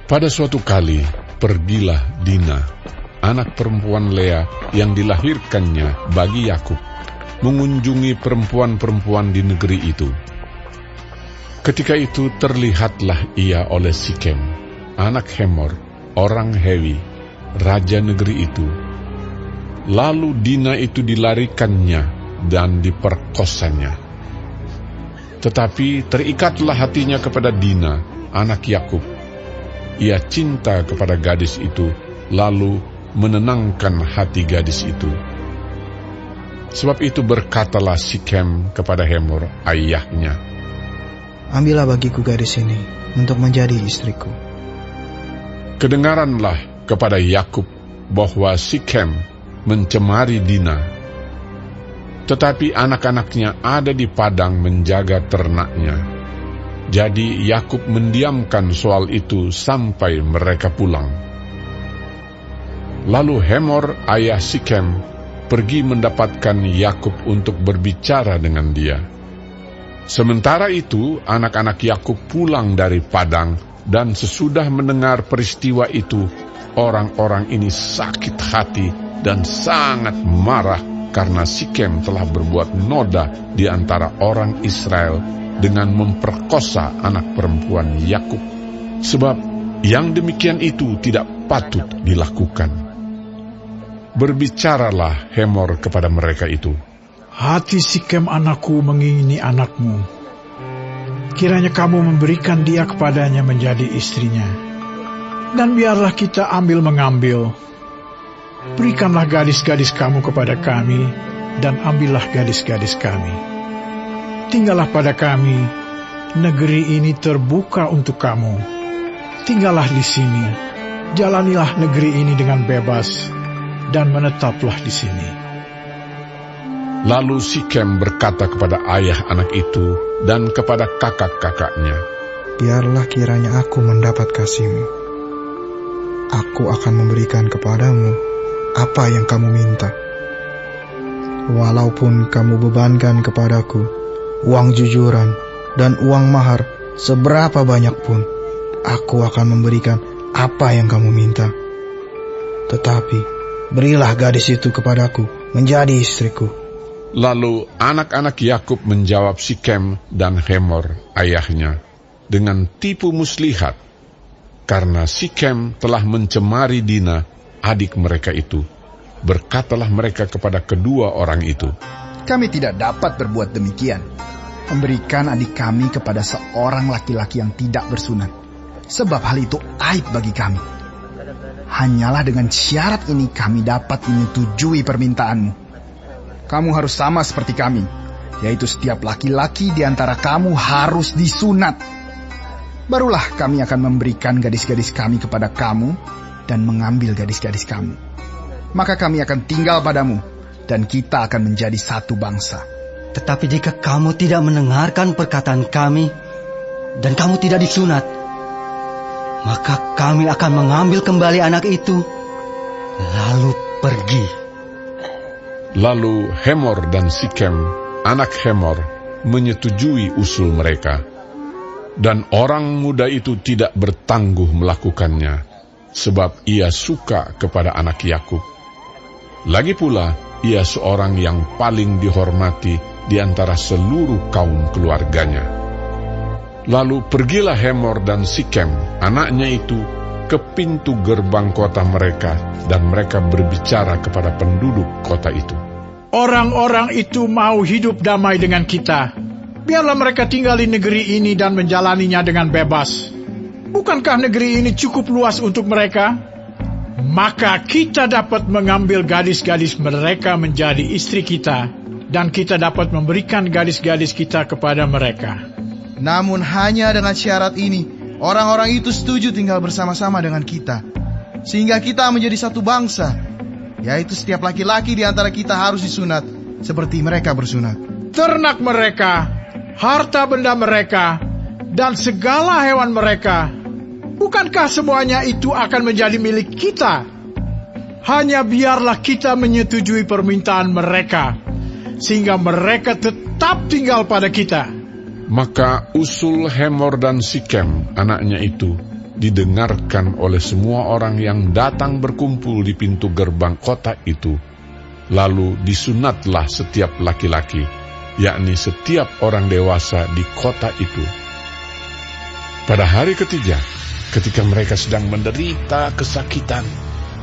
Pada suatu kali, pergilah Dina, anak perempuan Lea yang dilahirkannya bagi Yakub, mengunjungi perempuan-perempuan di negeri itu. Ketika itu terlihatlah ia oleh Sikem, anak Hemor, orang Hewi, raja negeri itu. Lalu Dina itu dilarikannya dan diperkosanya. Tetapi terikatlah hatinya kepada Dina, anak Yakub. Ia cinta kepada gadis itu, lalu menenangkan hati gadis itu. Sebab itu berkatalah Sikem kepada Hemor, ayahnya, ambillah bagiku gadis ini untuk menjadi istriku. Kedengaranlah kepada Yakub bahwa Sikem mencemari Dina. Tetapi anak-anaknya ada di padang menjaga ternaknya. Jadi Yakub mendiamkan soal itu sampai mereka pulang. Lalu Hemor, ayah Sikem, pergi mendapatkan Yakub untuk berbicara dengan dia. Sementara itu, anak-anak Yakub pulang dari padang, dan sesudah mendengar peristiwa itu, orang-orang ini sakit hati dan sangat marah karena Sikem telah berbuat noda di antara orang Israel dengan memperkosa anak perempuan Yakub, sebab yang demikian itu tidak patut dilakukan. Berbicaralah Hemor kepada mereka itu, hati Sikem anakku mengingini anakmu. Kiranya kamu memberikan dia kepadanya menjadi istrinya, dan biarlah kita ambil-mengambil. Berikanlah gadis-gadis kamu kepada kami, dan ambillah gadis-gadis kami. Tinggallah pada kami, negeri ini terbuka untuk kamu. Tinggallah di sini, jalanilah negeri ini dengan bebas, dan menetaplah di sini. Lalu Sikem berkata kepada ayah anak itu dan kepada kakak-kakaknya, biarlah kiranya aku mendapat kasihmu. Aku akan memberikan kepadamu apa yang kamu minta. Walaupun kamu bebankan kepadaku uang jujuran dan uang mahar seberapa banyak pun, aku akan memberikan apa yang kamu minta. Tetapi berilah gadis itu kepadaku menjadi istriku. Lalu anak-anak Yakub menjawab Sikem dan Hemor, ayahnya, dengan tipu muslihat, karena Sikem telah mencemari Dina, adik mereka itu. Berkatalah mereka kepada kedua orang itu, kami tidak dapat berbuat demikian, memberikan adik kami kepada seorang laki-laki yang tidak bersunat, sebab hal itu aib bagi kami. Hanyalah dengan syarat ini kami dapat menyetujui permintaanmu. Kamu harus sama seperti kami, yaitu setiap laki-laki di antara kamu harus disunat. Barulah kami akan memberikan gadis-gadis kami kepada kamu dan mengambil gadis-gadis kamu. Maka kami akan tinggal padamu, dan kita akan menjadi satu bangsa. Tetapi jika kamu tidak mendengarkan perkataan kami, dan kamu tidak disunat, maka kami akan mengambil kembali anak itu, lalu pergi. Lalu Hemor dan Sikem, anak Hemor, menyetujui usul mereka. Dan orang muda itu tidak bertangguh melakukannya, sebab ia suka kepada anak Yakub. Lagi pula, ia seorang yang paling dihormati di antara seluruh kaum keluarganya. Lalu pergilah Hemor dan Sikem, anaknya itu, ke pintu gerbang kota mereka, dan mereka berbicara kepada penduduk kota itu. Orang-orang itu mau hidup damai dengan kita. Biarlah mereka tinggal di negeri ini dan menjalaninya dengan bebas. Bukankah negeri ini cukup luas untuk mereka? Maka kita dapat mengambil gadis-gadis mereka menjadi istri kita, dan kita dapat memberikan gadis-gadis kita kepada mereka. Namun hanya dengan syarat ini, orang-orang itu setuju tinggal bersama-sama dengan kita, sehingga kita menjadi satu bangsa, yaitu setiap laki-laki di antara kita harus disunat, seperti mereka bersunat. Ternak mereka, harta benda mereka, dan segala hewan mereka, bukankah semuanya itu akan menjadi milik kita? Hanya biarlah kita menyetujui permintaan mereka, sehingga mereka tetap tinggal pada kita. Maka usul Hemor dan Sikem, anaknya itu, didengarkan oleh semua orang yang datang berkumpul di pintu gerbang kota itu. Lalu disunatlah setiap laki-laki, yakni setiap orang dewasa di kota itu. Pada hari ketiga, ketika mereka sedang menderita kesakitan,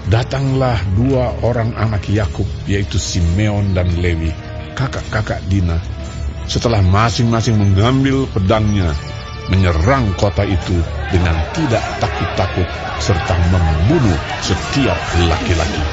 datanglah 2 orang anak Yakub, yaitu Simeon dan Lewi, kakak-kakak Dina. Setelah masing-masing mengambil pedangnya, menyerang kota itu dengan tidak takut-takut serta membunuh setiap laki-laki.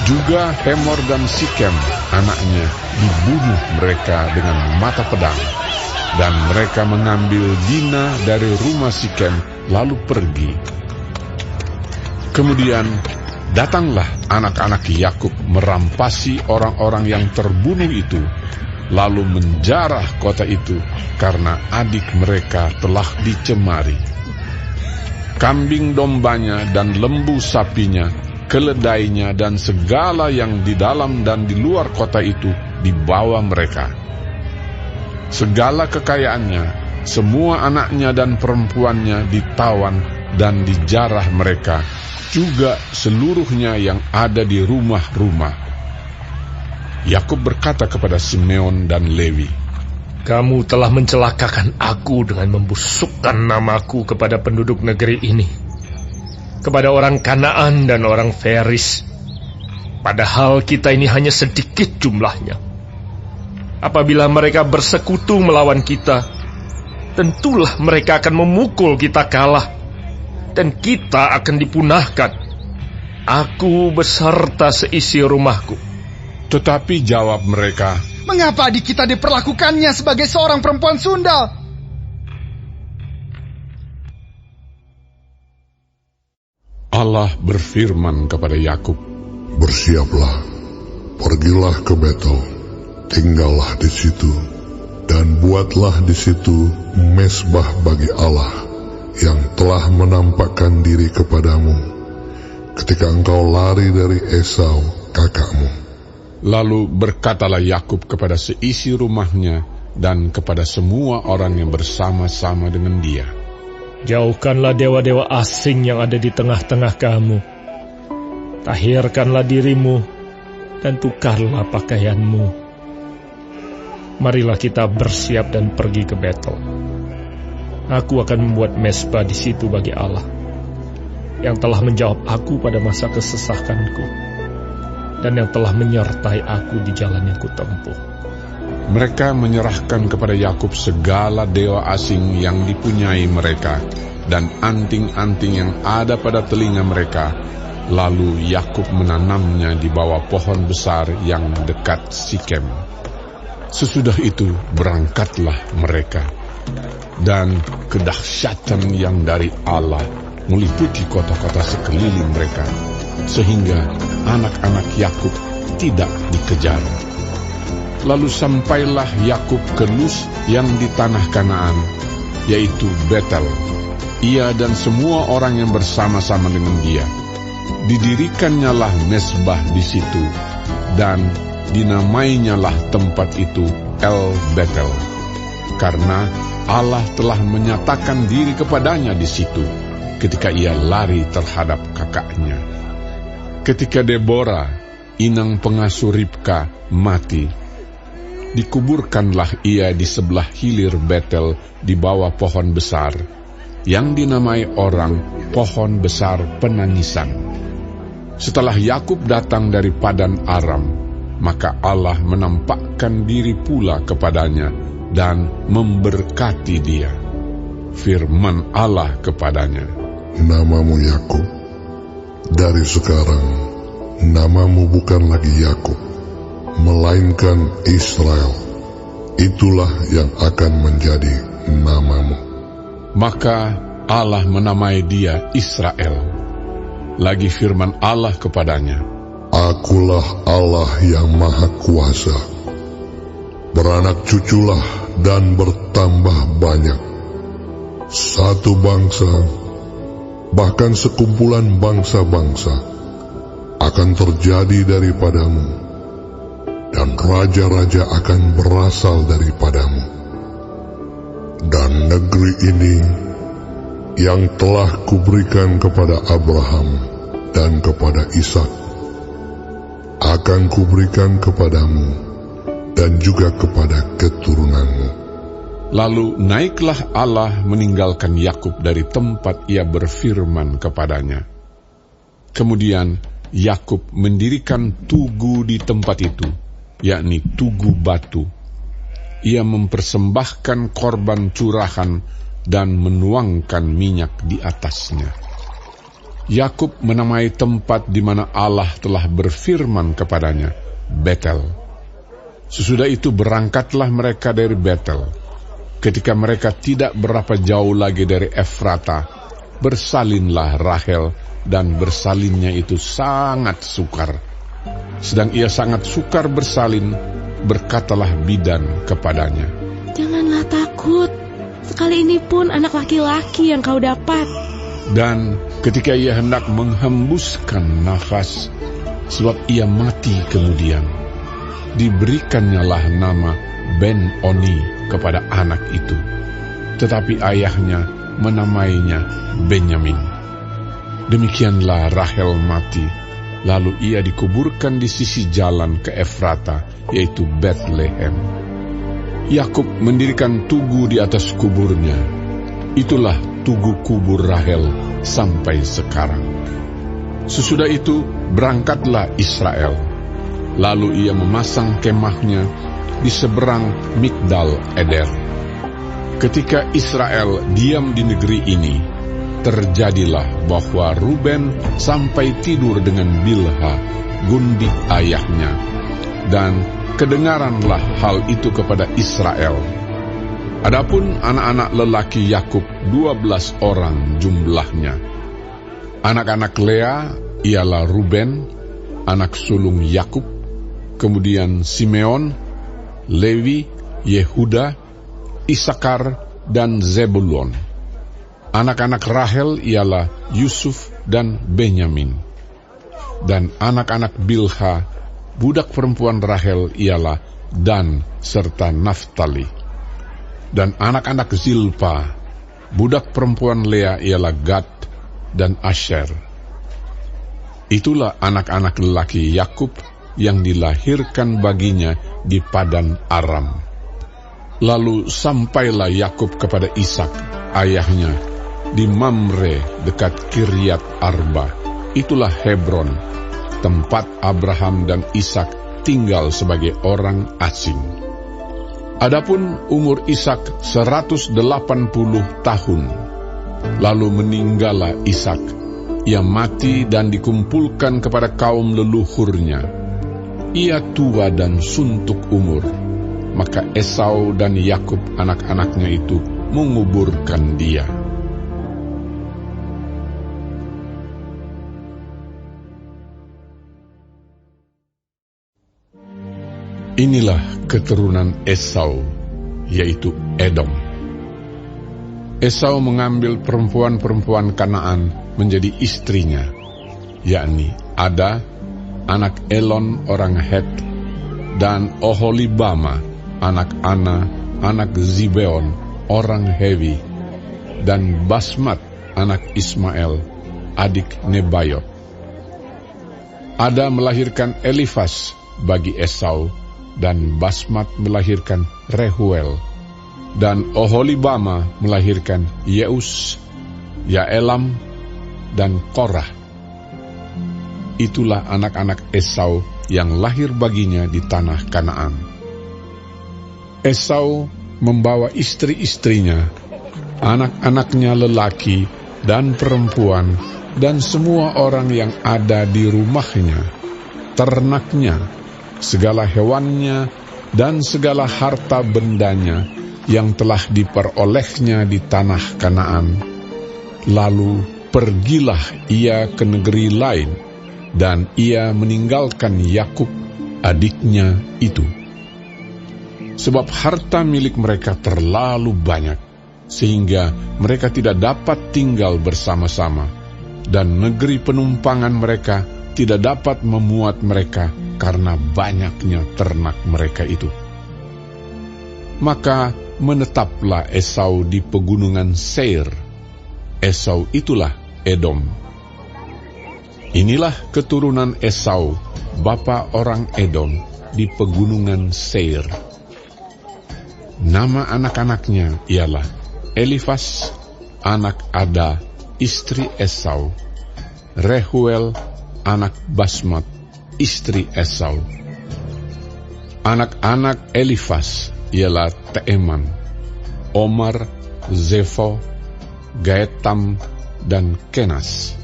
Juga Hemor dan Sikem, anaknya, dibunuh mereka dengan mata pedang. Dan mereka mengambil Dina dari rumah Sikem lalu pergi. Kemudian datanglah anak-anak Yakub merampasi orang-orang yang terbunuh itu, lalu menjarah kota itu karena adik mereka telah dicemari. Kambing dombanya dan lembu sapinya, keledainya dan segala yang di dalam dan di luar kota itu dibawa mereka. Segala kekayaannya, semua anaknya dan perempuannya ditawan dan dijarah mereka, juga seluruhnya yang ada di rumah-rumah. Yakub berkata kepada Simeon dan Lewi, "Kamu telah mencelakakan aku dengan membusukkan namaku kepada penduduk negeri ini, kepada orang Kanaan dan orang Feris. Padahal kita ini hanya sedikit jumlahnya. Apabila mereka bersekutu melawan kita, tentulah mereka akan memukul kita kalah, dan kita akan dipunahkan, aku beserta seisi rumahku." Tetapi jawab mereka, "Mengapa adik kita diperlakukannya sebagai seorang perempuan sundal?" Allah berfirman kepada Yakub, "Bersiaplah, pergilah ke Betel, tinggallah di situ, dan buatlah di situ mezbah bagi Allah yang telah menampakkan diri kepadamu ketika engkau lari dari Esau kakakmu." Lalu berkatalah Yakub kepada seisi rumahnya dan kepada semua orang yang bersama-sama dengan dia, "Jauhkanlah dewa-dewa asing yang ada di tengah-tengah kamu. Tahirkanlah dirimu dan tukarlah pakaianmu. Marilah kita bersiap dan pergi ke Betel. Aku akan membuat mezbah di situ bagi Allah, yang telah menjawab aku pada masa kesesakanku, dan yang telah menyertai aku di jalan yang kutempuh." Mereka menyerahkan kepada Yakub segala dewa asing yang dipunyai mereka dan anting-anting yang ada pada telinga mereka. Lalu Yakub menanamnya di bawah pohon besar yang dekat Sikem. Sesudah itu berangkatlah mereka, dan kedahsyatan yang dari Allah meliputi kota-kota sekeliling mereka, sehingga anak-anak Yakub tidak dikejar. Lalu sampailah Yakub ke Luz yang di tanah Kanaan, yaitu Betel, ia dan semua orang yang bersama-sama dengan dia. Didirikannya lah mezbah di situ, dan dinamainyalah tempat itu El Betel, karena Allah telah menyatakan diri kepadanya di situ ketika ia lari terhadap kakaknya. Ketika Deborah, inang pengasuh Ribka, mati, dikuburkanlah ia di sebelah hilir Betel di bawah pohon besar, yang dinamai orang pohon besar penangisan. Setelah Yakub datang dari Padan Aram, maka Allah menampakkan diri pula kepadanya dan memberkati dia. Firman Allah kepadanya, "Namamu Yakub. Dari sekarang, namamu bukan lagi Yakub, melainkan Israel. Itulah yang akan menjadi namamu." Maka Allah menamai dia Israel. Lagi firman Allah kepadanya, "Akulah Allah yang Maha Kuasa. Beranak cuculah dan bertambah banyak. Satu bangsa, bahkan sekumpulan bangsa-bangsa, akan terjadi daripadamu, dan raja-raja akan berasal daripadamu. Dan negeri ini yang telah kuberikan kepada Abraham dan kepada Ishak akan kuberikan kepadamu dan juga kepada keturunanmu. Lalu naiklah Allah meninggalkan Yakub dari tempat ia berfirman kepadanya. Kemudian Yakub mendirikan tugu di tempat itu, yakni tugu batu. Ia mempersembahkan korban curahan dan menuangkan minyak di atasnya. Yakub menamai tempat di mana Allah telah berfirman kepadanya, Betel. Sesudah itu berangkatlah mereka dari Betel. Ketika mereka tidak berapa jauh lagi dari Efrata, bersalinlah Rahel, dan bersalinnya itu sangat sukar. Sedang ia sangat sukar bersalin, berkatalah bidan kepadanya, "Janganlah takut, sekali ini pun anak laki-laki yang kau dapat." Dan ketika ia hendak menghembuskan nafas, sebab ia mati kemudian, diberikannya nama Ben-Oni kepada anak itu. Tetapi ayahnya menamainya Benyamin. Demikianlah Rahel mati, lalu ia dikuburkan di sisi jalan ke Efrata, yaitu Bethlehem. Yakub mendirikan tugu di atas kuburnya. Itulah tugu kubur Rahel sampai sekarang. Sesudah itu berangkatlah Israel. Lalu ia memasang kemahnya di seberang Migdal Eder. Ketika Israel diam di negeri ini, terjadilah bahwa Ruben sampai tidur dengan Bilha, gundik ayahnya, dan kedengaranlah hal itu kepada Israel. Adapun anak-anak lelaki Yakub 12 orang jumlahnya. Anak-anak Lea ialah Ruben, anak sulung Yakub, kemudian Simeon, Lewi, Yehuda, Isakar, dan Zebulon. Anak-anak Rahel ialah Yusuf dan Benyamin. Dan anak-anak Bilha, budak perempuan Rahel, ialah Dan serta Naftali. Dan anak-anak Zilpa, budak perempuan Lea, ialah Gad dan Asher. Itulah anak-anak lelaki Yakub yang dilahirkan baginya di Padan Aram. Lalu sampailah Yakub kepada Ishak, ayahnya, di Mamre dekat Kiryat Arba. Itulah Hebron, tempat Abraham dan Ishak tinggal sebagai orang asing. Adapun umur Ishak 180 tahun. Lalu meninggallah Ishak. Ia mati dan dikumpulkan kepada kaum leluhurnya. Ia tua dan suntuk umur. Maka Esau dan Yakub anak-anaknya itu menguburkan dia. Inilah keturunan Esau, yaitu Edom. Esau mengambil perempuan-perempuan Kanaan menjadi istrinya, yakni Ada, anak Elon orang Het, dan Oholibama, anak Ana, anak Zibeon orang Hewi, dan Basmat, anak Ismael, adik Nebayot. Ada melahirkan Elifas bagi Esau, dan Basmat melahirkan Rehuel, dan Oholibama melahirkan Yeus, Yaelam, dan Korah. Itulah anak-anak Esau yang lahir baginya di tanah Kanaan. Esau membawa istri-istrinya, anak-anaknya lelaki dan perempuan, dan semua orang yang ada di rumahnya, ternaknya, segala hewannya, dan segala harta bendanya yang telah diperolehnya di tanah Kanaan. Lalu pergilah ia ke negeri lain, dan ia meninggalkan Yakub, adiknya itu. Sebab harta milik mereka terlalu banyak, sehingga mereka tidak dapat tinggal bersama-sama, dan negeri penumpangan mereka tidak dapat memuat mereka karena banyaknya ternak mereka itu. Maka menetaplah Esau di pegunungan Seir, Esau itulah Edom. Inilah keturunan Esau, bapa orang Edom, di pegunungan Seir. Nama anak-anaknya ialah Elifas, anak Ada, istri Esau, Rehuel, anak Basmat, istri Esau. Anak-anak Elifas ialah Teeman, Omar, Zefo, Gaetam, dan Kenas.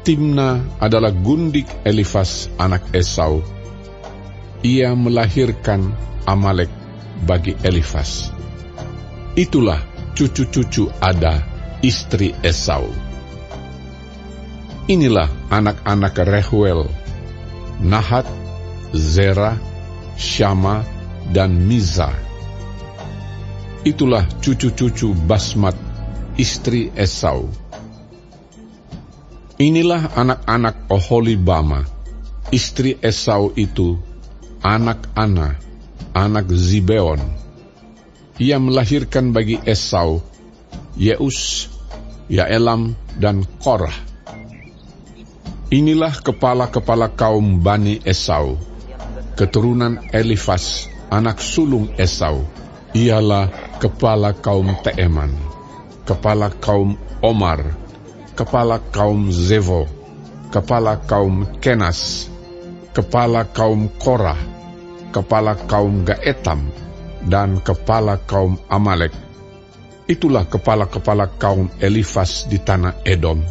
Timna adalah gundik Elifas anak Esau. Ia melahirkan Amalek bagi Elifas. Itulah cucu-cucu Ada, istri Esau. Inilah anak-anak Rehuel, Nahat, Zera, Syama, dan Miza. Itulah cucu-cucu Basmat, istri Esau. Inilah anak-anak Oholibama, istri Esau itu, anak Ana, anak Zibeon. Ia melahirkan bagi Esau Yeus, Yaelam, dan Korah. Inilah kepala-kepala kaum Bani Esau, keturunan Elifas, anak sulung Esau. Ialah kepala kaum Teeman, kepala kaum Omar, kepala kaum Zevo, kepala kaum Kenas, kepala kaum Korah, kepala kaum Gaetam, dan kepala kaum Amalek. Itulah kepala-kepala kaum Elifas di tanah Edom.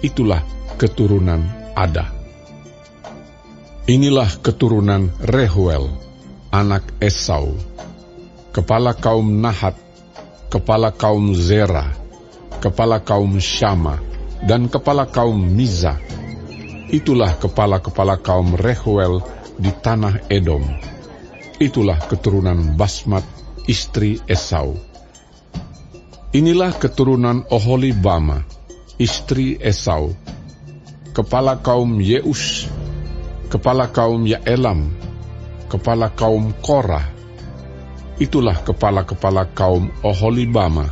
Itulah keturunan Ada. Inilah keturunan Rehuel, anak Esau, kepala kaum Nahat, kepala kaum Zera, kepala kaum Syama, dan kepala kaum Miza. Itulah kepala-kepala kaum Rehuel di tanah Edom. Itulah keturunan Basmat, istri Esau. Inilah keturunan Oholibama, istri Esau, kepala kaum Yeus, kepala kaum Yaelam, kepala kaum Korah. Itulah kepala-kepala kaum Oholibama,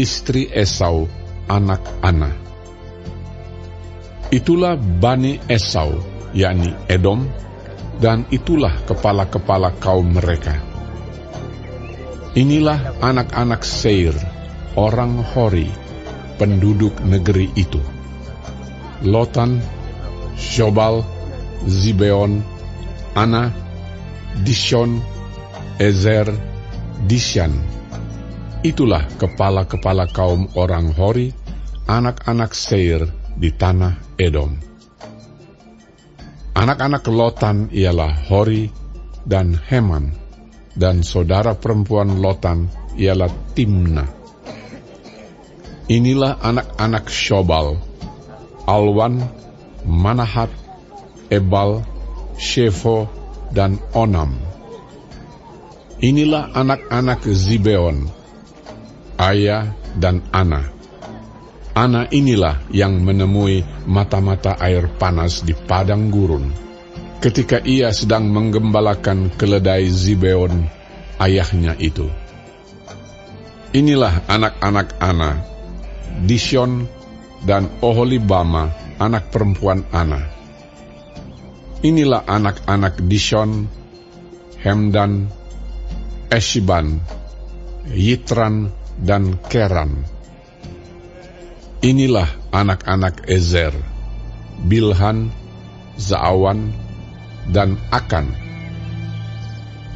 istri Esau, anak Ana. Itulah Bani Esau, yakni Edom, dan itulah kepala-kepala kaum mereka. Inilah anak-anak Seir, orang Hori, penduduk negeri itu: Lotan, Shobal, Zibeon, Ana, Dishon, Ezer, Dishan. Itulah kepala-kepala kaum orang Hori, anak-anak Seir di tanah Edom. Anak-anak Lotan ialah Hori dan Heman, dan saudara perempuan Lotan ialah Timna. Inilah anak-anak Shobal: Alwan, Manahat, Ebal, Shefo, dan Onam. Inilah anak-anak Zibeon: Aya dan Ana. Ana inilah yang menemui mata-mata air panas di padang gurun, ketika ia sedang menggembalakan keledai Zibeon, ayahnya itu. Inilah anak-anak Ana: Dishon dan Oholibama, anak perempuan Ana. Inilah anak-anak Dishon: Hemdan, Eshiban, Yitran, dan Keran. Inilah anak-anak Ezer: Bilhan, Zaawan, dan Akan.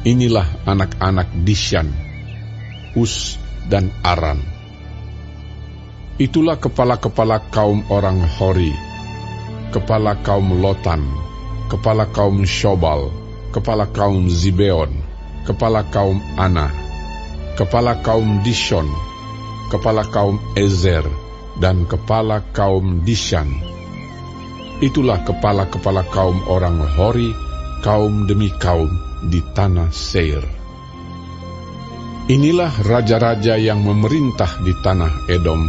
Inilah anak-anak Dishan: Us dan Aran. Itulah kepala-kepala kaum orang Hori, kepala kaum Lotan, kepala kaum Shobal, kepala kaum Zibeon, kepala kaum Ana, kepala kaum Dishon, kepala kaum Ezer, dan kepala kaum Dishan. Itulah kepala-kepala kaum orang Hori, kaum demi kaum di tanah Seir. Inilah raja-raja yang memerintah di tanah Edom,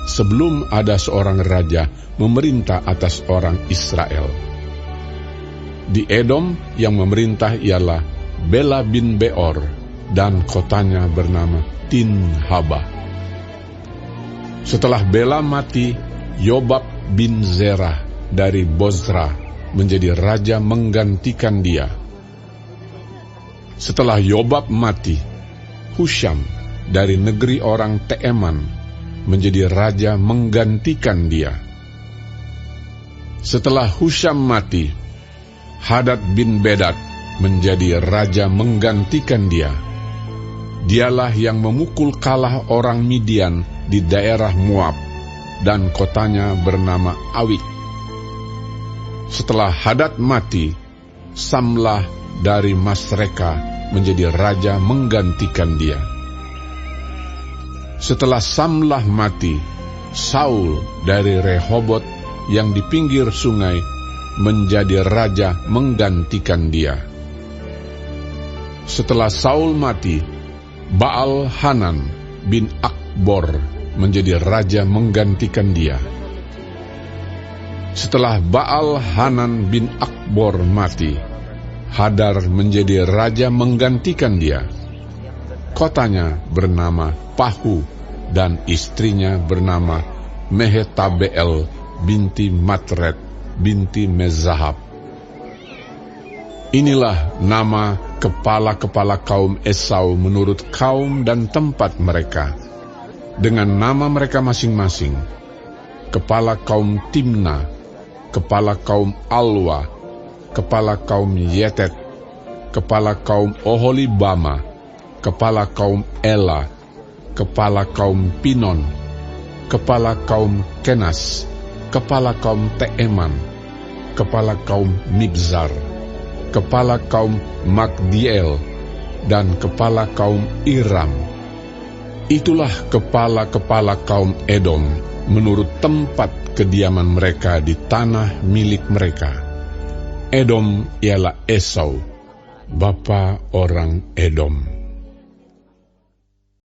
sebelum ada seorang raja memerintah atas orang Israel. Di Edom yang memerintah ialah Bela bin Beor, dan kotanya bernama Tinhaba. Setelah Bela mati, Yobab bin Zerah dari Bozra menjadi raja menggantikan dia. Setelah Yobab mati, Husham dari negeri orang Teeman menjadi raja menggantikan dia. Setelah Husham mati, Hadad bin Bedad menjadi raja menggantikan dia. Dialah yang memukul kalah orang Midian di daerah Moab, dan kotanya bernama Awik. Setelah Hadad mati, Samlah dari Masreka menjadi raja menggantikan dia. Setelah Samlah mati, Saul dari Rehobot yang di pinggir sungai menjadi raja menggantikan dia. Setelah Saul mati, Baal Hanan bin Akbor menjadi raja menggantikan dia. Setelah Baal Hanan bin Akbor mati, Hadar menjadi raja menggantikan dia. Kotanya bernama Pahu dan istrinya bernama Mehetabeel binti Matred binti Mezahab. Inilah nama kepala-kepala kaum Esau menurut kaum dan tempat mereka, dengan nama mereka masing-masing: kepala kaum Timna, kepala kaum Alwa, kepala kaum Yetet, kepala kaum Oholibama, kepala kaum Ela, kepala kaum Pinon, kepala kaum Kenas, kepala kaum Teeman, kepala kaum Mibzar, kepala kaum Magdiel, dan kepala kaum Iram. Itulah kepala-kepala kaum Edom menurut tempat kediaman mereka di tanah milik mereka. Edom ialah Esau, bapa orang Edom.